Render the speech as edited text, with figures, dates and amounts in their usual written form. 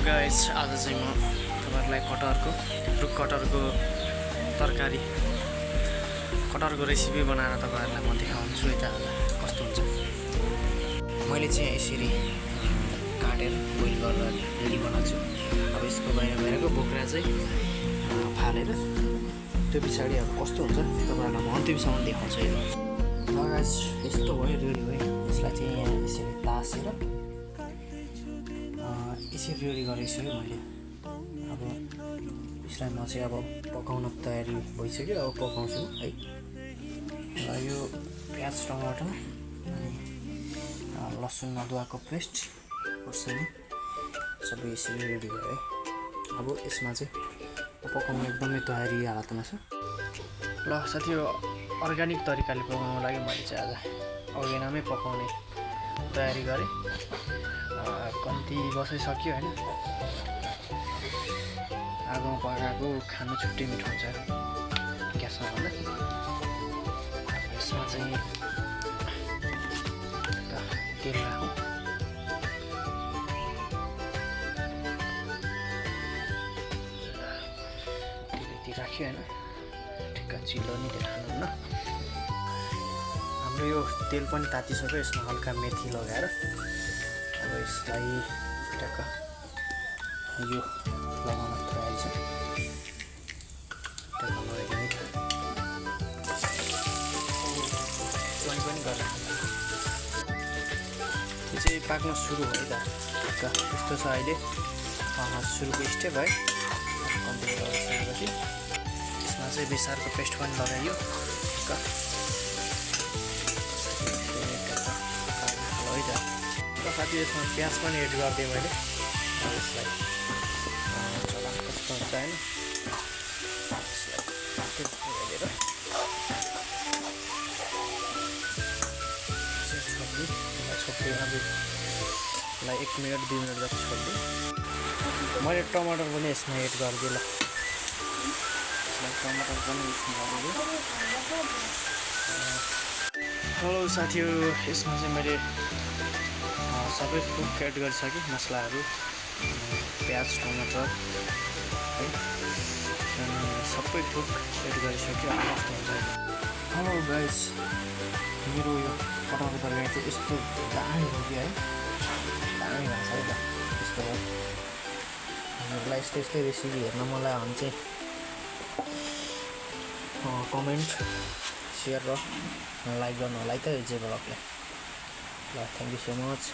Guys, आज चाहिँ म तपाईहरुलाई कटहरको तरकारी कटहरको रेसिपी बनाएर तपाईहरुलाई म देखाउँछु। यता कस्तो हुन्छ। मैले चाहिँ यसरी काटेर बोइल गरेर रेडी बनाउँछु। अब यसको बाहिरको बोक्रा चाहिँ फालेर त्यो पछाडी अब कस्तो हुन्छ तपाईहरुलाई म अन्तिमसम्म देखाउँछु। ल गाइस, यस्तो भयो, रेडी भयो। यसलाई चाहिँ यहाँ यसरी तासेर यसरी रेडी गरेको छु मैले। अब यसलाई म चाहिँ अब पकाउन तयारी भइसक्यो। अब पकाउँछु है। यो प्याज, टमाटर अनि लसुन अदुवाको पेस्ट खोर्सानी सबै यसरी रेडी भयो है। अब यसमा चाहिँ पकाउन एकदमै तयारी हालतमा छ। ल साथीहरु, अर्ग्यानिक तरिकाले पकाउनको लागि मैले चाहिँ आज अर्ग्यानमै पकाउने तयारी गरेँ। कम्ती बसाइसक्यो हैन। आगोमा पकाएको खानु छुट्टै मिठो हुन्छ ग्यासमा भन्दा। यसमा चाहिँ तेल राखौँ। तेल यति राख्यो हैन, ठिक्क चिल्लो नि देखाउनुहुन्न। हाम्रो यो तेल पनि तातिसक्यो। यसमा हल्का मेथी लगाएर अब यसलाई टक्क यो लगाउन तयारी छ। टक्क लगाइदिने जोइन पनि गरेर यो चाहिँ पाक्न सुरु भयो त। टक्क यस्तो छ अहिले सुरुको स्टेप है। कम्प्लिट गरिसकेपछि यसमा चाहिँ बेसारको पेस्ट पनि लगाइयो। टक्क साथी, यसमा प्याज पनि एड गरिदिएँ मैले। यसलाई चला कस्तो हुन्छ हैन। यसलाई हेरेर छोप्दै अब यसलाई 1 मिनट 2 मिनट जति छोड्दै मैले टमाटर पनि यसमा एड गरिदिएँ। ल टमाटर पनि यसमा हालिदिएँ। हेलो साथीहरु, यसमा चाहिँ मैले सबै कुक एड गरिसकेँ। मसलाहरू, प्याज, टमाटर है, अनि सबै थोक एड गरिसक्यो। कस्तो हुन्छ। हेलो गाइस, मेरो यो कटहरको तरकारी चाहिँ यस्तो दामी हो कि है, दामी भएको छ है। त यस्तो हो। हामीहरूलाई यस्तै रेसिपी हेर्न मलाई भने चाहिँ कमेन्ट, सेयर र लाइक गर्नु होला है त यो ब्लगलाई। ल थ्याङ्क यू सो मच।